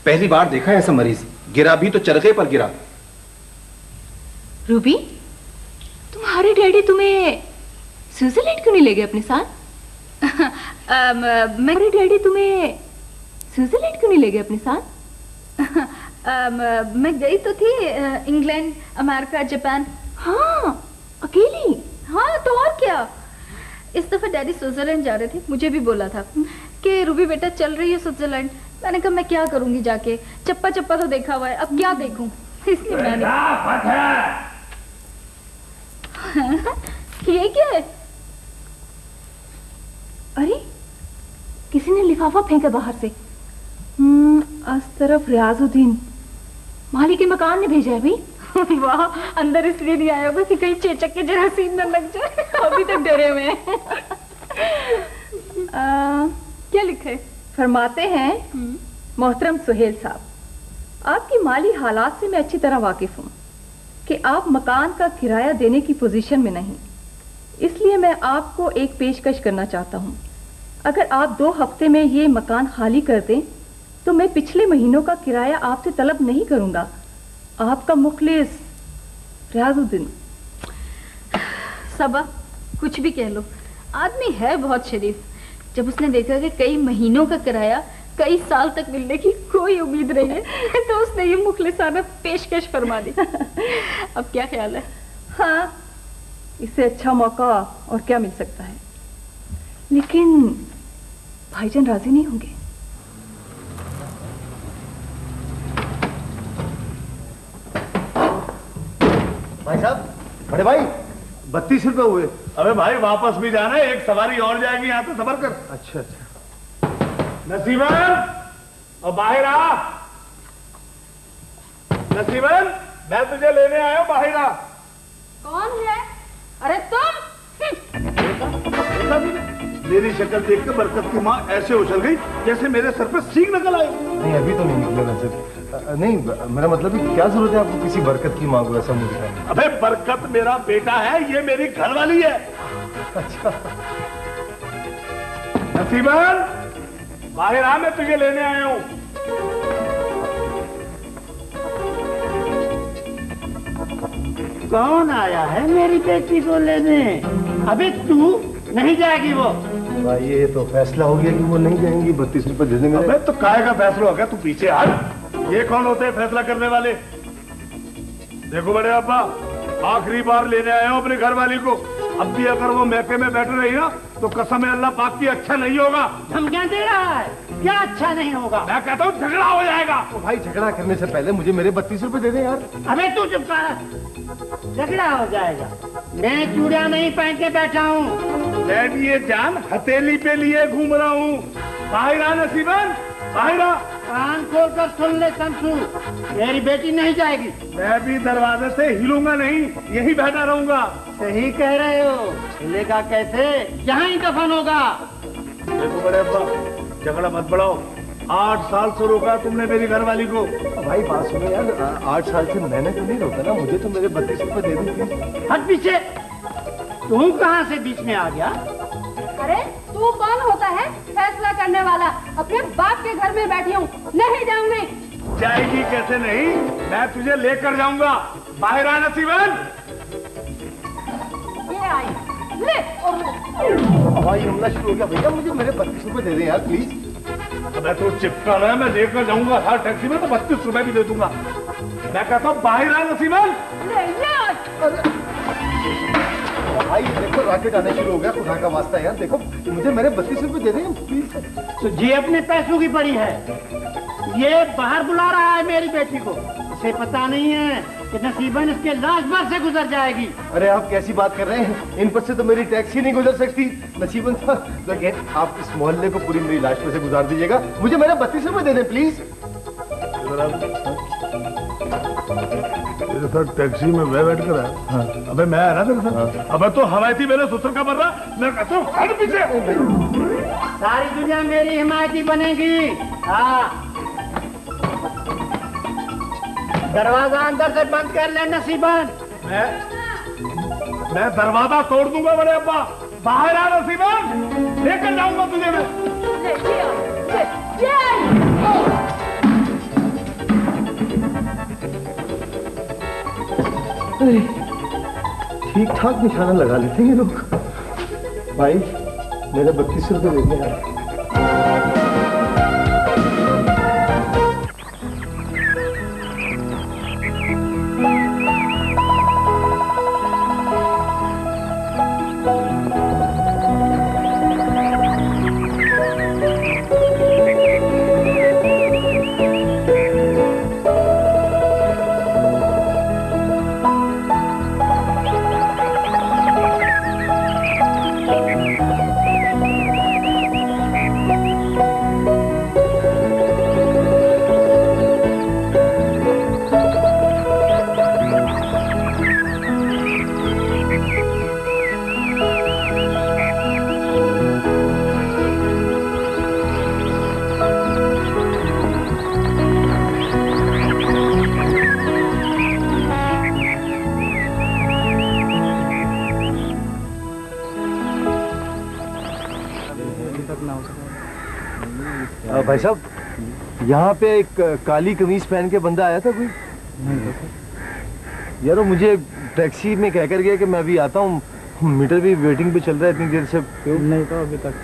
पहली बार देखा है ऐसा मरीज, गिरा भी तो चरखे पर गिरा। रूबी, तुम्हारे डैडी तुम्हें स्विट्जरलैंड क्यों नहीं ले गए अपने साथ? मेरे डैडी तुम्हें स्विट्जरलैंड क्यों नहीं ले गए अपने साथ? मैं गई तो थी इंग्लैंड, अमेरिका, जापान। हाँ, अकेली? हाँ तो और क्या। इस दफा डैडी स्विट्जरलैंड जा रहे थे, मुझे भी बोला था कि रूबी बेटा चल रही है स्विट्जरलैंड। मैंने कहा मैं क्या करूंगी जाके, चप्पा चप्पा तो देखा हुआ है, अब क्या देखूं, इसलिए मैंने। ये क्या है? अरे किसी ने लिफाफा फेंका बाहर से। इस तरफ रियाजुद्दीन माली के मकान ने भेजा है भाई। वाह, अंदर इसलिए नहीं आया होगा कि कहीं चेचक के जरासीम न लग जाए। अभी तक डरे हुए हैं। क्या लिखा है? फरमाते हैं, मोहतरम सुहेल साहब, आपकी माली हालात से मैं अच्छी तरह वाकिफ हूँ कि आप मकान का किराया देने की पोजीशन में नहीं, इसलिए मैं आपको एक पेशकश करना चाहता हूँ। अगर आप 2 हफ्ते में ये मकान खाली कर दें तो मैं पिछले महीनों का किराया आपसे तलब नहीं करूँगा। आपका मुखलिस रियाजुद्दीन। सबा, कुछ भी कह लो, आदमी है बहुत शरीफ। जब उसने देखा कि कई महीनों का किराया कई साल तक मिलने की कोई उम्मीद नहीं है तो उसने ये मुखलिसाना पेशकश फरमा दी। अब क्या ख्याल है? हाँ, इससे अच्छा मौका और क्या मिल सकता है। लेकिन भाईजान राजी नहीं होंगे। भाई साहब, बड़े भाई, 32 रुपए हुए। अबे भाई वापस भी जाना है, एक सवारी और जाएगी, यहाँ तो सबर कर। अच्छा अच्छा। नसीबन, और बाहर आ। नसीबन, मैं तुझे लेने आया हूँ, बाहर आ। कौन है? अरे तुम? देखा मेरी शक्ल देख के बरकत की माँ ऐसे उछल गई जैसे मेरे सर पे सींग निकल आई। नहीं, अभी तो नहीं निकले नजर। नहीं, मेरा मतलब है क्या जरूरत है आपको किसी बरकत की माँ को ऐसा मुझे दिखाने? अबे बरकत मेरा बेटा है, ये मेरी घरवाली है। अच्छा। नसीबन, बाहर आ, मैं तुझे लेने आया हूँ। कौन आया है मेरी बेटी को लेने? अबे तू नहीं जाएगी वो। भाई ये तो फैसला हो गया कि वो नहीं जाएंगी, 32 रुपए दे देंगे। अबे तो काहे का फैसला हो गया, तू पीछे हट। ये कौन होते हैं फैसला करने वाले? देखो बड़े अब्बा, आखिरी बार लेने आया हूँ अपनी घरवाली को। अब भी अगर वो मैके में बैठ रही ना तो कसम है अल्लाह पाक की अच्छा नहीं होगा। धमकियां दे रहा है, क्या अच्छा नहीं होगा? मैं कहता हूँ झगड़ा हो जाएगा। तो भाई झगड़ा करने से पहले मुझे मेरे 32 रुपए दे दे यार। अबे तू चुप कर, झगड़ा हो जाएगा। मैं चूड़िया नहीं पहन के बैठा हूँ। मैं ये जान हथेली पे लिए घूम रहा हूँ। बाहर आ नसीबन, बाहर आ। कान खोल कर सुन ले शमसू, मेरी बेटी नहीं जाएगी। मैं भी दरवाजे से हिलूंगा नहीं, यही बैठा रहूंगा। सही कह रहे हो, हिलेगा कैसे? यहाँ ही दफन होगा। देखो बड़े अब्बा, झगड़ा मत बढ़ाओ। 8 साल से रोका तुमने मेरी घरवाली को। भाई बात सुनो यार, 8 साल से मैंने तो नहीं रोका ना, मुझे तो मेरे 32 रुपए दे दो। हट पीछे। तू कहाँ से बीच में आ गया? अरे तू कौन होता है फैसला करने वाला? अपने बाप के घर में बैठी हूँ, नहीं जाऊंगी। जाएगी कैसे नहीं, मैं तुझे लेकर जाऊंगा। बाहर आ नसीबन। ये आई, ले और भाई हमला शुरू हो गया। भैया मुझे मेरे 32 रुपए दे दे यार प्लीज। मैं तो चिपका रहा है, मैं लेकर जाऊंगा हर टैक्सी में तो 32 रुपए भी दे दूंगा। मैं कहता हूँ बाहर आ नसीबन। भाई देखो रॉकेट आने शुरू हो गया, खुदा का वास्ता यार। देखो मुझे मेरे 32 रुपए दे दें प्लीज। तो जी अपने पैसों की पड़ी है। ये बाहर बुला रहा है मेरी बेटी को, इसे पता नहीं है कि नसीबन इसके लाश भर से गुजर जाएगी। अरे आप कैसी बात कर रहे हैं, इन पर से तो मेरी टैक्सी नहीं गुजर सकती। नसीबन साहब देखिए, आप इस मोहल्ले को पूरी मेरी लाश पर से गुजार दीजिएगा, मुझे मेरे 32 रुपए दे दें प्लीज। तेरे साथ टैक्सी में मैं बैठ कर आया। हाँ। अबे मैं आया ना तेरे साथ। अबे तो हमायती मेरे ससुर का मर रहा, मैं कहता हूँ हट पीछे। सारी दुनिया मेरी हिमायती बनेगी। हाँ, दरवाजा अंदर से बंद कर ले नसीबन। मैं दरवाजा तोड़ दूंगा बड़े अब्बा। बाहर आ नसीबन, लेकर जाऊंगा तुझे मैं। ठीक ठाक निशाना लगा लेते हैं ये लोग। भाई मेरा 32 रुपये दे दिया। भाई साहब, यहाँ पे एक काली कमीज पहन के बंदा आया था कोई? यार वो मुझे टैक्सी में कह कर गया कि मैं अभी आता हूँ, मीटर भी वेटिंग पे चल रहा है इतनी देर से। नहीं तो अभी तक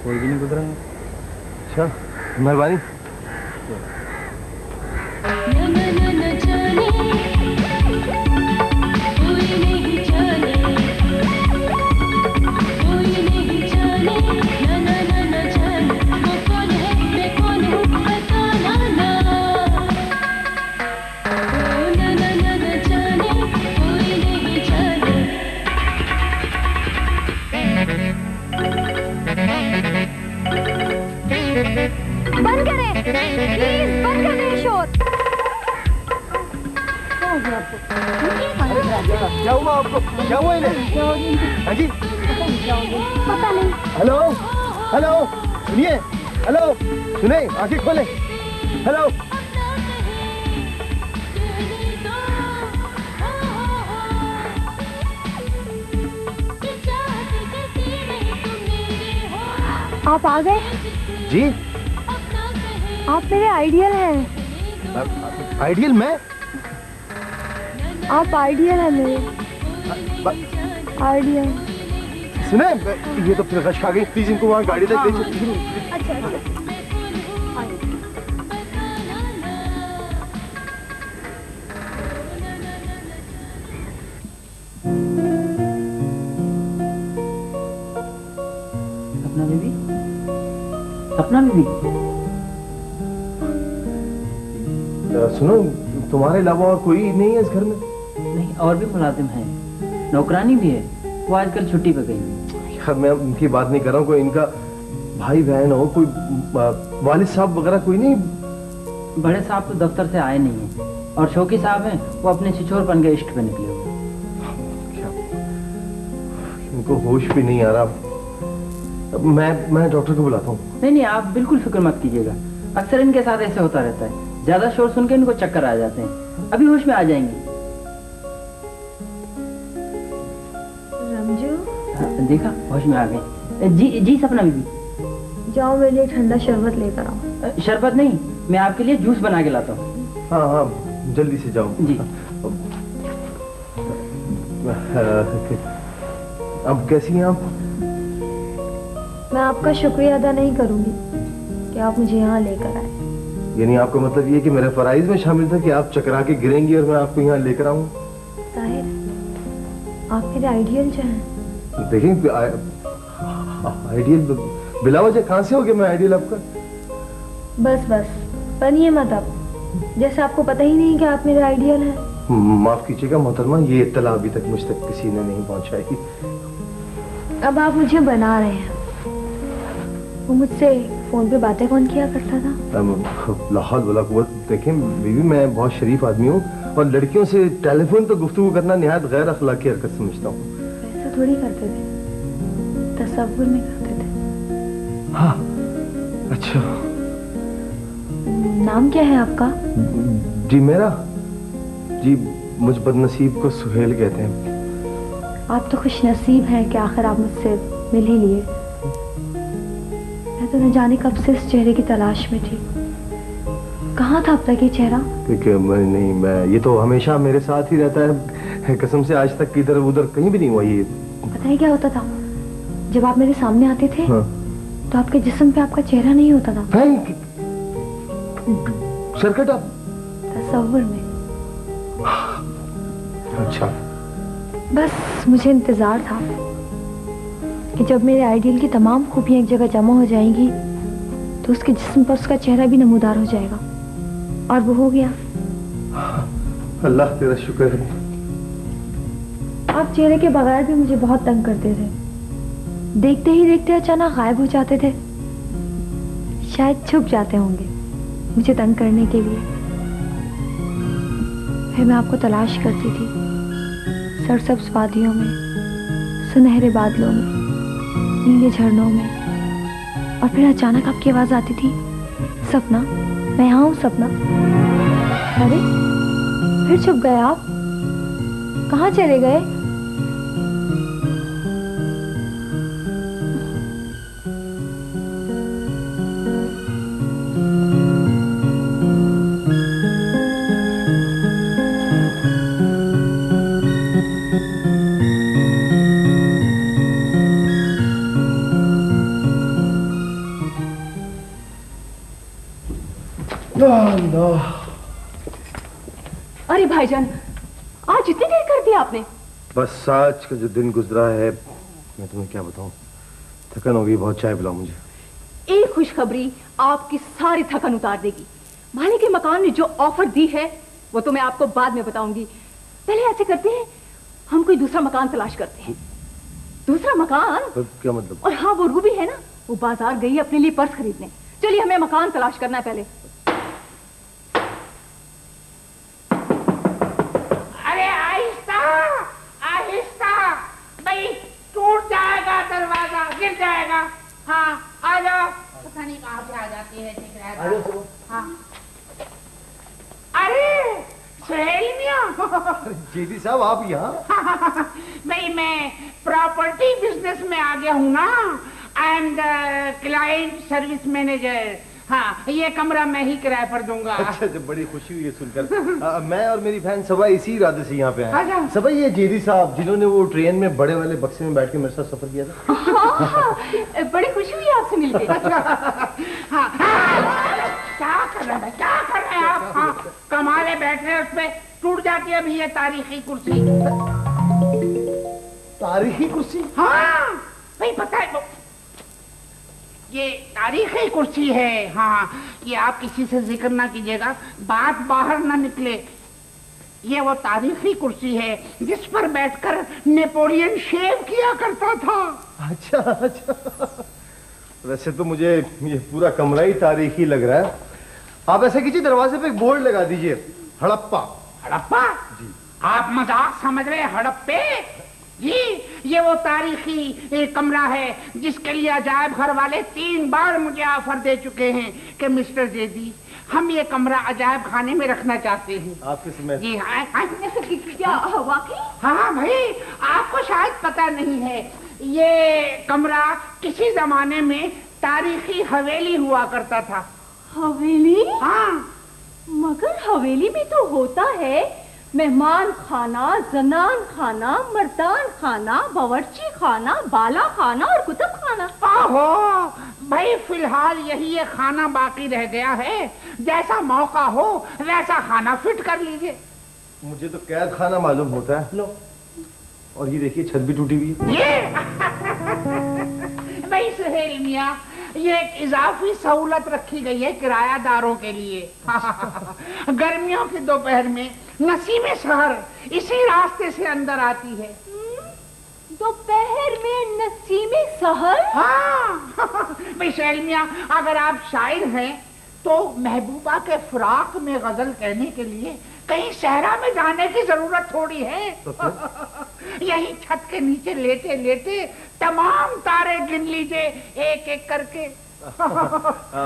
कोई भी नहीं गुजरा। अच्छा, मेहरबानी। बंद करें प्लीज, बंद करें शोर। क्या हुआ आपको? क्या हुआ इन्हें? हाँ जी, पता नहीं। हेलो हेलो, सुनिए, हेलो सुने, आंखें खोले, हेलो। आप आ गए? जी, आप मेरे आइडियल हैं। आइडियल? मैं? आप आइडियल हैं मेरे, आइडियल। सुने, ये तो फिर रश आ गई, प्लीज इनको वहाँ गाड़ी तक भेजिए। अच्छा अच्छा। सपना बीबी, सपना बीबी। सुनो, तुम्हारे अलावा और कोई नहीं है इस घर में? नहीं, और भी मुलाजिम हैं, नौकरानी भी है, वो आजकल छुट्टी पे गई। यार मैं उनकी बात नहीं कर रहा हूँ, कोई इनका भाई बहन हो, कोई वालिद साहब वगैरह कोई नहीं? बड़े साहब तो दफ्तर से आए नहीं हैं, और शौकी साहब हैं, वो अपने छिछोरपन के इश्क पे निकले हुए। इनको होश भी नहीं आ रहा। मैं डॉक्टर को बुलाता हूँ। नहीं, आप बिल्कुल फिक्र मत कीजिएगा, अक्सर इनके साथ ऐसे होता रहता है, ज्यादा शोर सुन के इनको चक्कर आ जाते हैं, अभी होश में आ जाएंगे। रमजू, देखा, होश में आ गए। जी जी सपना बीबी। जाओ मेरे लिए ठंडा शरबत लेकर आओ। शरबत नहीं, मैं आपके लिए जूस बना के लाता हूँ। हाँ हाँ, जल्दी से जाओ जी। अब कैसी हैं आप? मैं आपका शुक्रिया अदा नहीं करूंगी कि आप मुझे यहाँ लेकर आए। यानी आपका मतलब ये कि मेरे फराइज में शामिल था कि आप चकरा के गिरेंगी और मैं आपको यहाँ लेकर आऊँ? जाहिर है, आप मेरे आइडियल जो हैं। देखिए, आइडियल बिला वजह कहाँ से हो गया मैं आइडियल आपका? बस बस बनिए मत अब, जैसे आपको पता ही नहीं कि आप मेरे आइडियल हैं। माफ कीजिएगा मोहतरमा, ये इत्तला अभी तक मुझ तक किसी ने नहीं पहुंचाई। अब आप मुझे बना रहे हैं। वो मुझसे फोन पे बातें कौन किया करता था? लाहौल वाला कुव्वत। देखें बीवी, मैं बहुत शरीफ आदमी हूँ और लड़कियों से टेलीफोन पर गुफ्तगू करना निहायत गैर अखलाकी हरकत समझता हूँ। ऐसा थोड़ी करते थे, तसव्वुर में करते थे। हाँ, अच्छा। नाम क्या है आपका? जी मेरा? जी मुझ बदनसीब को सुहेल कहते हैं। आप तो खुश नसीब हैं कि आखिर आप मुझसे मिल ही लिए। मैं तो न जाने कब से इस चेहरे की तलाश में थी। कहाँ था अब तक ये चेहरा? नहीं, मैं ये तो हमेशा मेरे साथ ही रहता है, कसम से आज तक इधर उधर कहीं भी नहीं हुआ ये। पता है क्या होता था? जब आप मेरे सामने आते थे हाँ। तो आपके जिस्म पे आपका चेहरा नहीं होता था। सरकट आप तस्वुर में। अच्छा, बस मुझे इंतजार था कि जब मेरे आइडियल की तमाम खूबियां एक जगह जमा हो जाएंगी तो उसके जिस्म पर उसका चेहरा भी नमूदार हो जाएगा, और वो हो गया। अल्लाह तेरा शुक्र है। आप चेहरे के बगैर भी मुझे बहुत तंग करते थे। देखते ही देखते अचानक गायब हो जाते थे। शायद छुप जाते होंगे मुझे तंग करने के लिए। फिर मैं आपको तलाश करती थी, सरसब्ज वादियों में, सुनहरे बादलों में, नीले झरनों में, और फिर अचानक आपकी आवाज आती थी, सपना, मैं यहाँ हूँ सपना। अरे फिर छुप गए आप, कहाँ चले गए? अरे भाईजान, आज इतनी देर कर दी आपने? बस आज का जो दिन गुजरा है, मैं तुम्हें क्या बताऊं, थकन हो गई बहुत। चाय पिलाओ मुझे। एक खुशखबरी आपकी सारी थकन उतार देगी। मालिक के मकान ने जो ऑफर दी है वो तो मैं आपको बाद में बताऊंगी। पहले ऐसे करते हैं, हम कोई दूसरा मकान तलाश करते हैं। दूसरा मकान? क्या मतलब? और हाँ, वो रूबी है ना, वो बाजार गई अपने लिए पर्स खरीदने। चलिए हमें मकान तलाश करना है पहले। अरे आहिस्ता आहिस्ता, भाई टूट जाएगा दरवाजा, गिर जाएगा। हाँ आ जाओ। पता नहीं कहाँ से आ जाती है, ठीक है। हाँ। अरे सुहेल मियां। जेदी साहब आप यहाँ? भाई मैं प्रॉपर्टी बिजनेस में आ गया हूँ ना। I am the client service manager. हाँ, ये कमरा मैं ही किराए पर दूंगा। अच्छा, जब बड़ी खुशी हुई है सुनकर। मैं और मेरी बहन सबा इसी इरादे से यहाँ पे आए। अच्छा। सबा ये जेदी साहब जिन्होंने वो ट्रेन में बड़े वाले बक्से में बैठ के मेरे साथ सफर किया था। हाँ, बड़ी खुशी हुई आपसे मिलके। हाँ, क्या कर रहे हैं, क्या कर रहे हैं आप? हाँ, कमाले बैठ रहे हैं, उस पे टूट जाती है अभी ये तारीखी कुर्सी। तारीखी कुर्सी? हाँ भाई, पता है ये तारीखी कुर्सी है। हाँ, ये आप किसी से जिक्र ना कीजिएगा, बात बाहर ना निकले। ये वो तारीखी कुर्सी है जिस पर बैठकर नेपोलियन शेव किया करता था। अच्छा अच्छा, वैसे तो मुझे ये पूरा कमरा ही तारीखी लग रहा है। आप ऐसा कीजिए, दरवाजे पे एक बोर्ड लगा दीजिए, हड़प्पा। हड़प्पा? जी। आप मजाक समझ रहे हैं? हड़प्पे जी, ये वो तारीखी कमरा है जिसके लिए अजायब घर वाले 3 बार मुझे ऑफर दे चुके हैं कि मिस्टर जेदी, हम ये कमरा अजायब खाने में रखना चाहते हैं। आपके समय? जी हाँ। क्या वाकई? हाँ भाई, आपको शायद पता नहीं है, ये कमरा किसी जमाने में तारीखी हवेली हुआ करता था। हवेली? हाँ, मगर हवेली में तो होता है मेहमान खाना, जनान खाना, मर्दान खाना, बावर्ची खाना, बाला खाना और कुतुब खाना। आहो भाई, फिलहाल यही ये खाना बाकी रह गया है। जैसा मौका हो वैसा खाना फिट कर लीजिए। मुझे तो कैद खाना मालूम होता है। लो, और ये देखिए छत भी टूटी हुई है। ये भाई सुहेल मियां, ये एक इजाफी सहूलत रखी गई है किरायादारों के लिए। गर्मियों की दोपहर में नसीमे शहर इसी रास्ते से अंदर आती है। दोपहर में नसीमे शहर? हाँ भाई सुहेल मियां, अगर आप शायर हैं तो महबूबा के फिराक में गजल कहने के लिए कहीं सहरा में जाने की जरूरत थोड़ी है। यही छत के नीचे लेटे लेटे तमाम तारे गिन लीजिए एक एक करके।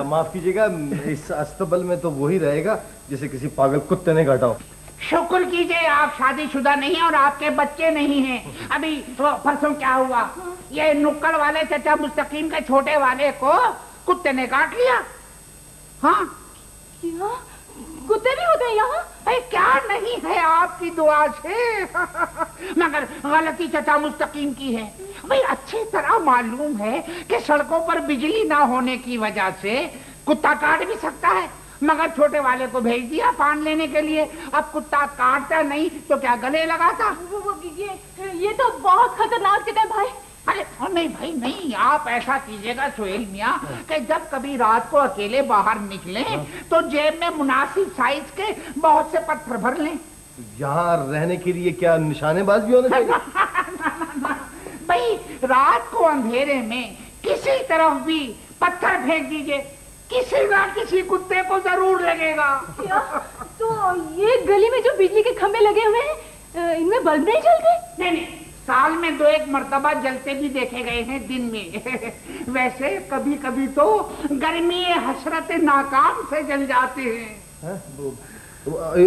माफ कीजिएगा, इस अस्तबल में तो वही रहेगा जिसे किसी पागल कुत्ते ने काटा हो। शुक्र कीजिए आप शादीशुदा नहीं हैं और आपके बच्चे नहीं हैं। अभी परसों क्या हुआ, ये नुक्कड़ वाले चचा मुस्तकीम के छोटे वाले को कुत्ते ने काट लिया। हाँ, कुत्ते भी होते हैं यहाँ? भाई क्या नहीं है आपकी दुआ से। मगर गलती चचा मुस्तकीम की है। भाई अच्छी तरह मालूम है कि सड़कों पर बिजली ना होने की वजह से कुत्ता काट भी सकता है, मगर छोटे वाले को भेज दिया पान लेने के लिए। अब कुत्ता काटता नहीं तो क्या गले लगाता। ये तो बहुत खतरनाक जगह भाई। अरे नहीं भाई नहीं, आप ऐसा कीजिएगा सुहेल मियाँ कि जब कभी रात को अकेले बाहर निकले तो जेब में मुनासिब साइज के बहुत से पत्थर भर लें। यहाँ रहने के लिए क्या निशानेबाज भी होने चाहिए? भाई रात को अंधेरे में किसी तरफ भी पत्थर फेंक दीजिए, किसी ना किसी कुत्ते को जरूर लगेगा। तो ये गली में जो बिजली के खंभे लगे हुए हैं, इनमें बल्ब नहीं जलते? नहीं, साल में 2-1 मर्तबा जलते भी देखे गए हैं दिन में। वैसे कभी कभी तो गर्मी हसरत नाकाम से जल जाते हैं।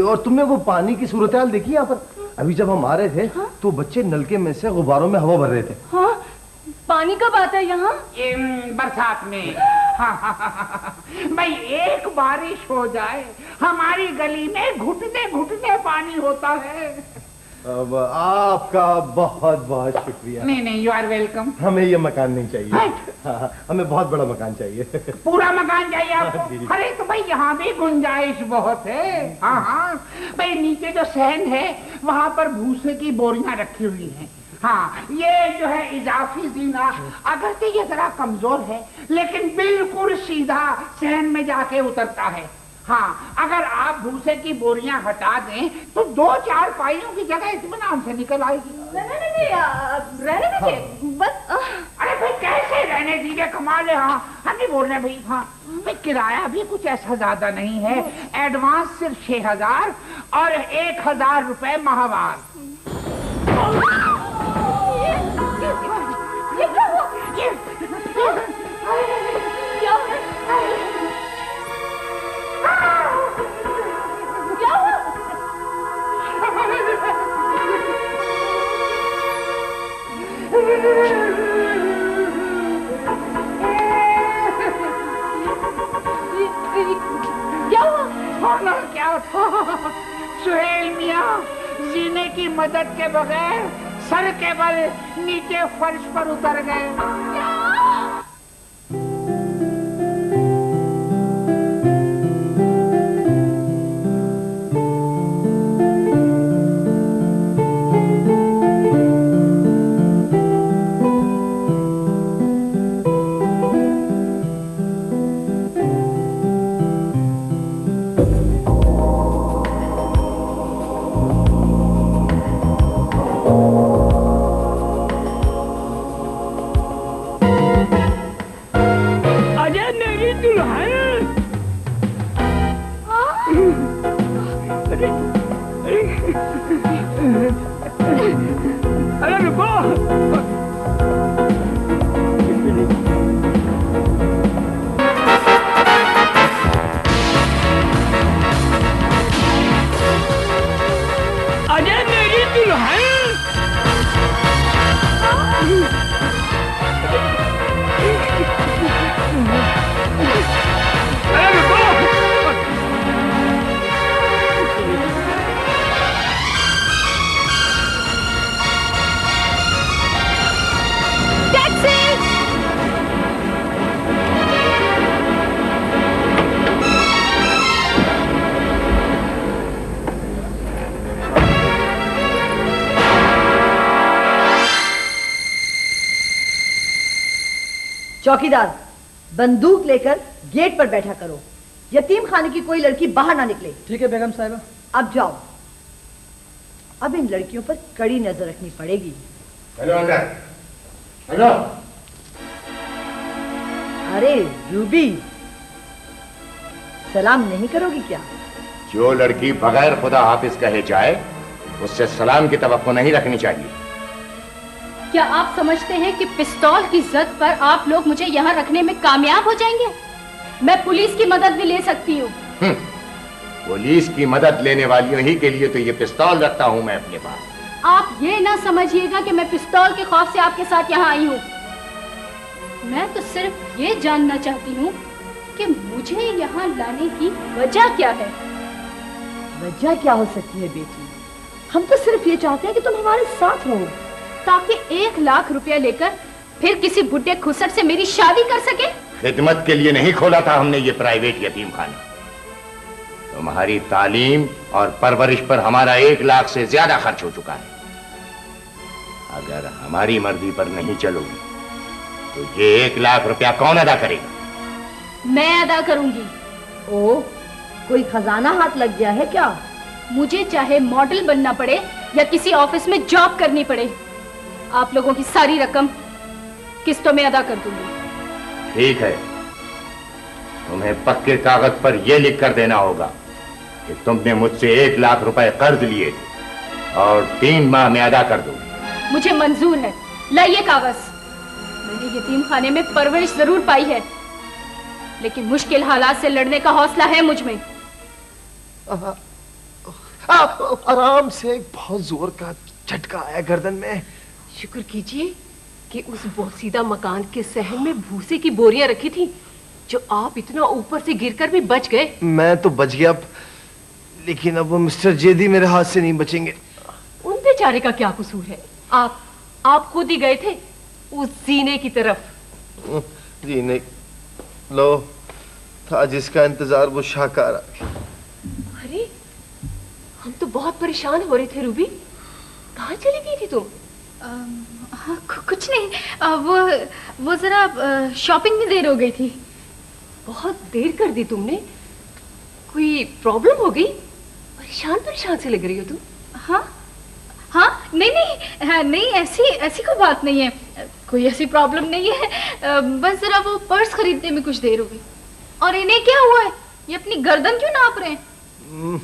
और तुमने वो पानी की सूरत हाल देखी यहाँ पर? अभी जब हम आ रहे थे तो बच्चे नलके में से गुब्बारों में हवा भर रहे थे। हाँ, पानी कब आता है यहाँ? बरसात में। भाई एक बारिश हो जाए हमारी गली में घुटने घुटने पानी होता है। अब आपका बहुत बहुत शुक्रिया। नहीं, यू आर वेलकम। हमें ये मकान नहीं चाहिए। हाँ, हमें बहुत बड़ा मकान चाहिए। पूरा मकान चाहिए आपको? अरे तो भाई यहाँ भी गुंजाइश बहुत है। हाँ, भाई नीचे जो सहन है वहाँ पर भूसे की बोरियां रखी हुई हैं। हाँ, ये जो है इजाफी जीना, अगर तो ये जरा कमजोर है लेकिन बिल्कुल सीधा सहन में जाके उतरता है। हाँ, अगर आप भूसे की बोरियां हटा दें तो 2-4 पाइयों की जगह इत्मीनान से निकल आएगी। नहीं, रहने दीजिए बस। अरे भाई कैसे रहने दीजिए, कमाल है। हाँ, हम नहीं बोल रहे भाई। हाँ भाई, किराया भी कुछ ऐसा ज्यादा नहीं है। एडवांस सिर्फ 6000 और 1000 रुपए माहवार। ये क्या हुआ? क्या हुआ? क्या हुआ? क्या था सुहेल मियाँ, जीने की मदद के बगैर सर के बल नीचे फर्श पर उतर गए। चौकीदार, बंदूक लेकर गेट पर बैठा करो। यतीम खाने की कोई लड़की बाहर ना निकले। ठीक है बेगम साहिबा। अब जाओ। अब इन लड़कियों पर कड़ी नजर रखनी पड़ेगी। हेलो अंदर। हेलो। अरे रूबी, सलाम नहीं करोगी क्या? जो लड़की बगैर खुदा हाफिज कहे जाए उससे सलाम की तवक्को नहीं रखनी चाहिए। क्या आप समझते हैं कि पिस्तौल की जद पर आप लोग मुझे यहाँ रखने में कामयाब हो जाएंगे? मैं पुलिस की मदद भी ले सकती हूँ। पुलिस की मदद लेने वालियों ही के लिए तो ये पिस्तौल रखता हूं मैं अपने पास। आप ये ना समझिएगा कि मैं पिस्तौल के खौफ से आपके साथ यहाँ आई हूँ। मैं तो सिर्फ ये जानना चाहती हूँ कि मुझे यहाँ लाने की वजह क्या है। वजह क्या हो सकती है बेटी? हम तो सिर्फ ये चाहते हैं कि तुम हमारे साथ रहो, ताकि 1 लाख रुपया लेकर फिर किसी बुढ़े खुसट से मेरी शादी कर सके। खिदमत के लिए नहीं खोला था हमने ये प्राइवेट यतीम खाना। तुम्हारी तालीम और परवरिश पर हमारा 1 लाख से ज्यादा खर्च हो चुका है। अगर हमारी मर्जी पर नहीं चलोगी तो ये 1 लाख रुपया कौन अदा करेगा? मैं अदा करूंगी। ओ, कोई खजाना हाथ लग गया है क्या? मुझे चाहे मॉडल बनना पड़े या किसी ऑफिस में जॉब करनी पड़े, आप लोगों की सारी रकम किस्तों में अदा कर दूंगी। ठीक है, तुम्हें पक्के कागज पर यह लिख कर देना होगा कि तुमने मुझसे 1 लाख रुपए कर्ज लिए थे और 3 माह में अदा कर दूंगी। मुझे मंजूर है, लाइए कागज। मैंने यतीम खाने में परवरिश जरूर पाई है, लेकिन मुश्किल हालात से लड़ने का हौसला है मुझ में। आराम से, बहुत जोर का झटका आया गर्दन में। शुक्र कीजिए कि उस बोसीदा मकान के सहन में भूसे की बोरियां रखी थी, जो आप इतना ऊपर से गिरकर भी बच गए। मैं तो बच गया, लेकिन अब वो मिस्टर जेदी मेरे हाथ से नहीं बचेंगे। उन बेचारे का क्या कसूर है? आप खुद ही गए थे उस जीने की तरफ। जीने लो था जिसका इंतजार वो शाहकार आ गया। अरे, हम तो बहुत परेशान हो रहे थे रूबी। कहाँ चली गई थी तुम? हाँ, कुछ नहीं, वो जरा शॉपिंग में देर हो गई थी। बहुत देर कर दी तुमने। कोई प्रॉब्लम हो गई? परेशान से लग रही हो तुम। हाँ, नहीं, ऐसी कोई बात नहीं है। कोई ऐसी प्रॉब्लम नहीं है। बस जरा वो पर्स खरीदने में कुछ देर हो गई। और इन्हें क्या हुआ है? ये अपनी गर्दन क्यों नाप रहे हैं?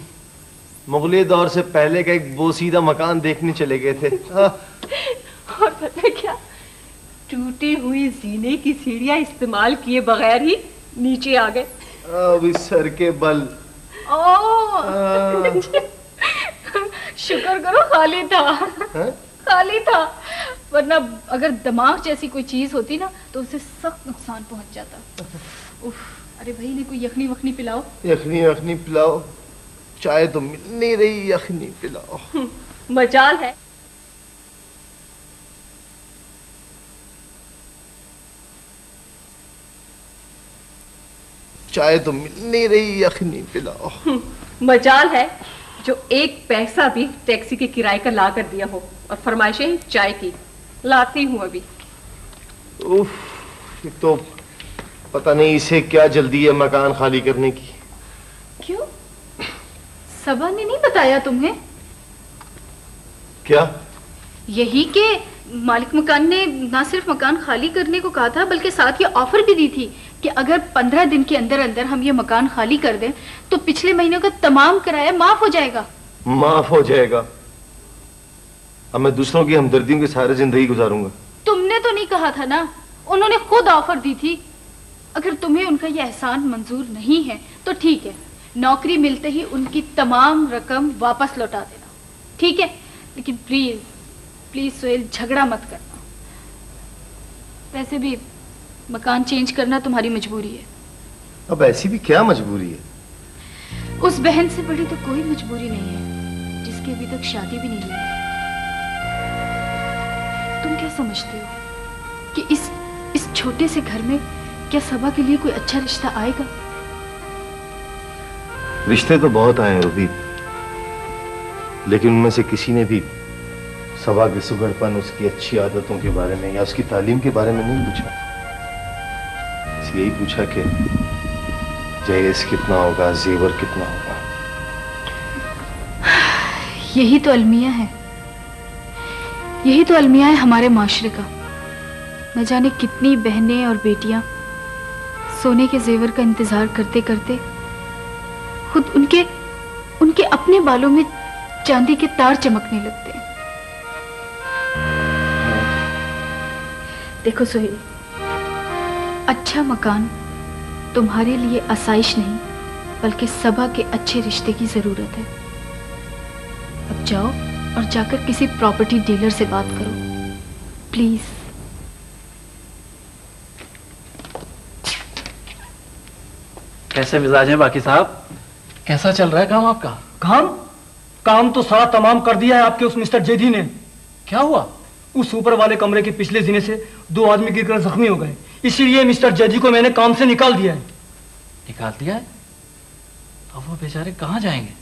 मुगली दौर से पहले का एक बोसीदा मकान देखने चले गए थे। और पता है क्या, टूटी हुई जीने की सीढ़ियां इस्तेमाल किए बगैर ही नीचे आ गए। अब इस सर के बल। शुक्र करो खाली था। खाली था, वरना अगर दिमाग जैसी कोई चीज होती ना तो उसे सख्त नुकसान पहुंच जाता। उफ, अरे भाई ने कोई यखनी वखनी पिलाओ। यखनी पिलाओ। चाय तो मिल नहीं रही, यखनी पिलाओ। मजाल है। चाय तो मिल नहीं रही, यखनी पिलाओ। मजाल है जो 1 पैसा भी टैक्सी के किराए का ला कर दिया हो, और फरमाइशें चाय की लाती हूँ अभी। उफ, तो पता नहीं इसे क्या जल्दी है मकान खाली करने की। क्यों? सबा ने नहीं बताया तुम्हें? क्या? यही कि मालिक मकान ने ना सिर्फ मकान खाली करने को कहा था, बल्कि साथ ये ऑफर भी दी थी कि अगर 15 दिन के अंदर अंदर हम ये मकान खाली कर दें तो पिछले महीने का तमाम किराया माफ हो जाएगा। माफ हो जाएगा? अब मैं दूसरों की हमदर्दियों के सारे जिंदगी गुजारूंगा। तुमने तो नहीं कहा था ना, उन्होंने खुद ऑफर दी थी। अगर तुम्हें उनका ये एहसान मंजूर नहीं है तो ठीक है, नौकरी मिलते ही उनकी तमाम रकम वापस लौटा देना, ठीक है? लेकिन प्लीज प्लीज सोहेल, झगड़ा मत करना। वैसे भी मकान चेंज करना तुम्हारी मजबूरी है। अब ऐसी भी क्या मजबूरी है? उस बहन से बड़ी तो कोई मजबूरी नहीं है जिसकी अभी तक शादी भी नहीं हुई। तुम क्या समझते हो कि इस छोटे से घर में क्या सबा के लिए कोई अच्छा रिश्ता आएगा? रिश्ते तो बहुत आए हैं रूबी, लेकिन उनमें से किसी ने भी सबा के सुगड़पन, उसकी अच्छी आदतों के बारे में या उसकी तालीम के बारे में नहीं पूछा। यही पूछा कि जहेज कितना होगा, जेवर कितना होगा। यही तो अलमिया है, यही तो अलमिया है हमारे माशरे का। न जाने कितनी बहनें और बेटियां सोने के जेवर का इंतजार करते करते खुद उनके अपने बालों में चांदी के तार चमकने लगते हैं। देखो सोहेल, अच्छा मकान तुम्हारे लिए आसाइश नहीं बल्कि सबा के अच्छे रिश्ते की जरूरत है। अब जाओ और जाकर किसी प्रॉपर्टी डीलर से बात करो प्लीज। कैसे मिजाज हैं बाकी साहब? कैसा चल रहा है काम आपका? काम तो सारा तमाम कर दिया है आपके उस मिस्टर जेडी ने। क्या हुआ? उस ऊपर वाले कमरे के पिछले जीने से 2 आदमी गिरकर जख्मी हो गए, इसीलिए मिस्टर जेडी को मैंने काम से निकाल दिया है। निकाल दिया है? अब वो बेचारे कहाँ जाएंगे?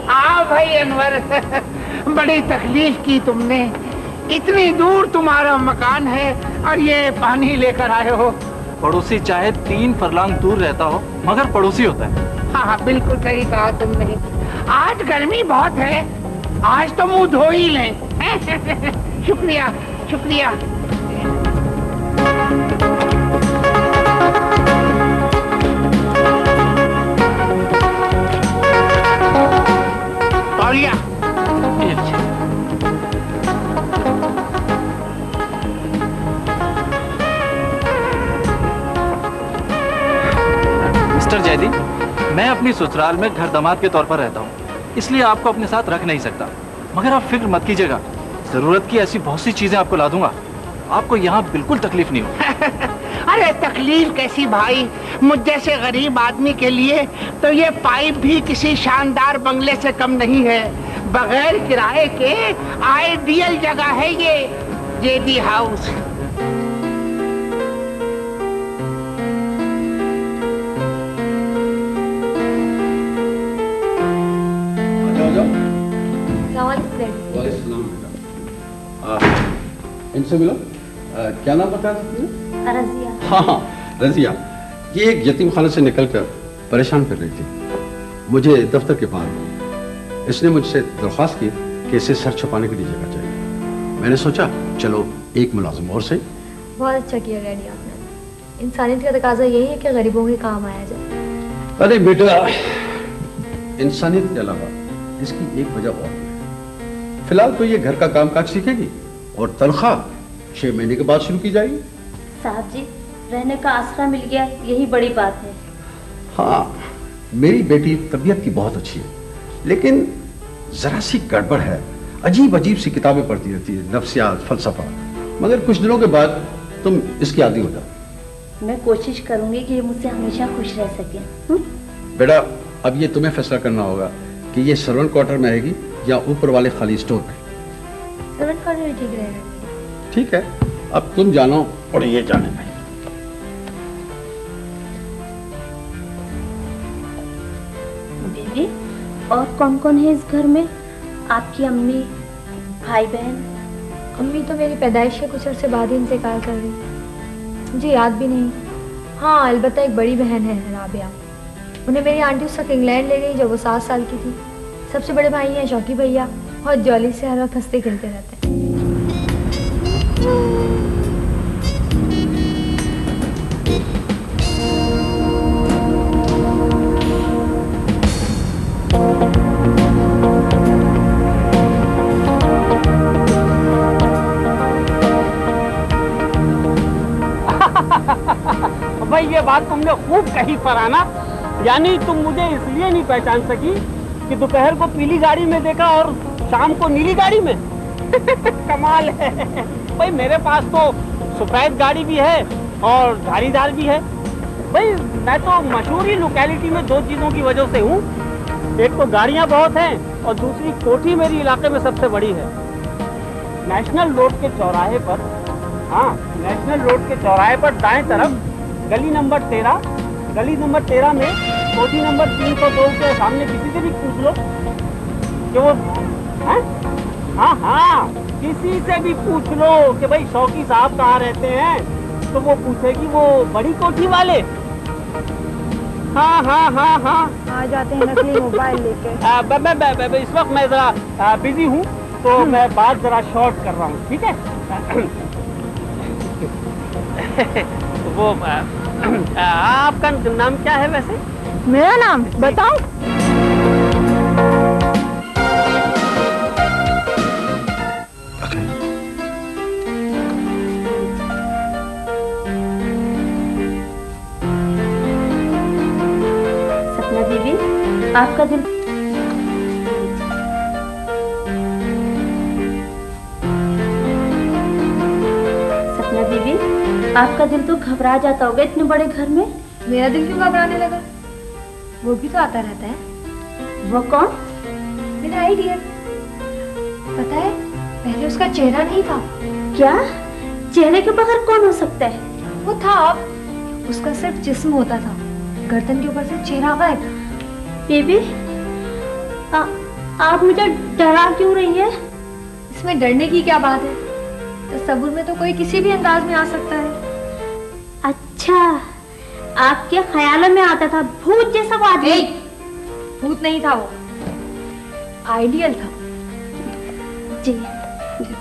आओ भाई अनवर, बड़ी तकलीफ की तुमने। इतनी दूर तुम्हारा मकान है और ये पानी लेकर आए हो। पड़ोसी चाहे 3 फरलांग दूर रहता हो मगर पड़ोसी होता है। हाँ, बिल्कुल सही कहा तुमने। आज गर्मी बहुत है, आज तो मुंह धो ही लें। शुक्रिया शुक्रिया। तौलिया। मिस्टर जैदी, मैं अपनी ससुराल में घर दामाद के तौर पर रहता हूँ, इसलिए आपको अपने साथ रख नहीं सकता। मगर आप फिक्र मत कीजिएगा, जरूरत की ऐसी बहुत सी चीजें आपको ला दूंगा। आपको यहाँ बिल्कुल तकलीफ नहीं हो। अरे तकलीफ कैसी भाई, मुझ जैसे गरीब आदमी के लिए तो ये पाइप भी किसी शानदार बंगले से कम नहीं है। बगैर किराए के आइडियल जगह है ये जेडी हाउस। इनसे मिलो। क्या नाम बताया तुमने? रजिया। हाँ, रजिया। ये एक यतीम खाने से निकलकर परेशान कर रही थी। मुझे दफ्तर के पास इसने मुझसे दरख्वास्त की कि इसे सर छुपाने के लिए जगह चाहिए। मैंने सोचा चलो एक मुलाजिम और सही। बहुत अच्छा किया डैडी आपने। इंसानियत का तकाजा यही है कि गरीबों के काम आया जाए। अरे बेटा, इंसानियत के अलावा इसकी एक वजह और है। फिलहाल तो ये घर का कामकाज सीखेगी और तनख्वाह 6 महीने के बाद शुरू की जाएगी। साहब जी, रहने का आसरा मिल गया, यही बड़ी बात है। हाँ, मेरी बेटी तबीयत की बहुत अच्छी है, लेकिन जरा सी गड़बड़ है। अजीब अजीब सी किताबें पढ़ती रहती है, नफ्सियात, फलसफा। मगर कुछ दिनों के बाद तुम इसकी आदी हो जाओ। मैं कोशिश करूंगी कि ये मुझसे हमेशा खुश रह सके। बेटा, अब ये तुम्हें फैसला करना होगा कि ये सर्वेंट क्वार्टर में रहेगी या ऊपर वाले खाली स्टोर में। सर्वेंट क्वार्टर ठीक रहेगा। ठीक है, अब तुम जानो और ये जाने भाई। दीदी, और कौन कौन है इस घर में? आपकी अम्मी, भाई बहन? अम्मी तो मेरी पैदाइश के कुछ अर्से बाद ही इंतकाल कर गई, मुझे याद भी नहीं। हाँ, अलबत्ता एक बड़ी बहन है राबिया, उन्हें मेरी आंटी उस वक्त इंग्लैंड ले गई जब वो 7 साल की थी। सबसे बड़े भाई हैं शौकी भैया, और जॉली से हर वक्त हंसते खेलते रहते हैं। भाई ये बात तुमने खूब कही फरहाना। यानी तुम मुझे इसलिए नहीं पहचान सकी कि दोपहर को पीली गाड़ी में देखा और शाम को नीली गाड़ी में। कमाल है भाई, मेरे पास तो सफेद गाड़ी भी है और धारीदार भी है। भाई मैं तो मशहूरी लोकेलिटी में 2 चीजों की वजह से हूँ। एक तो गाड़ियाँ बहुत हैं और दूसरी कोठी मेरी इलाके में सबसे बड़ी है। नेशनल रोड के चौराहे पर, हाँ नेशनल रोड के चौराहे पर दाएं तरफ गली नंबर 13, गली नंबर 13 में कोठी नंबर 302 के सामने किसी से भी पूछ लो कि वो, हाँ किसी से भी पूछ लो कि भाई शौकी साहब कहाँ रहते हैं, तो वो पूछेगी वो बड़ी कोठी वाले। हाँ आ जाते हैं नकली मोबाइल लेके। इस वक्त मैं जरा बिजी हूँ तो मैं बात जरा शॉर्ट कर रहा हूँ, ठीक है। वो आपका नाम क्या है वैसे? मेरा नाम बताऊं? सपना दीदी, आपका दिल सपना दीदी, आपका दिल तो घबरा जाता होगा इतने बड़े घर में। मेरा दिल क्यों घबराने लगा? वो भी तो आता रहता है। वो कौन? मेरा आइडिया। पता है, पहले उसका चेहरा नहीं था। क्या? चेहरे के बगैर कौन हो सकता है? वो था, अब उसका सिर्फ जिस्म होता था, गर्दन के ऊपर से चेहरा गायब। बेबी, आप मुझे डरा क्यों रही है? इसमें डरने की क्या बात है? तसव्वुर में तो कोई किसी भी अंदाज में आ सकता है। अच्छा, आपके ख्यालों में आता था भूत जैसा वो आदमी? भूत नहीं था, वो आइडियल था। जी।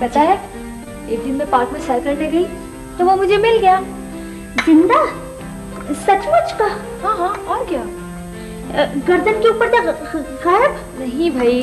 पता है, एक दिन मैं पार्क में सैर करने गई तो वो मुझे मिल गया। जिंदा? सचमुच का? हाँ हाँ, और क्या? गर्दन के ऊपर तक गायब? नहीं भाई।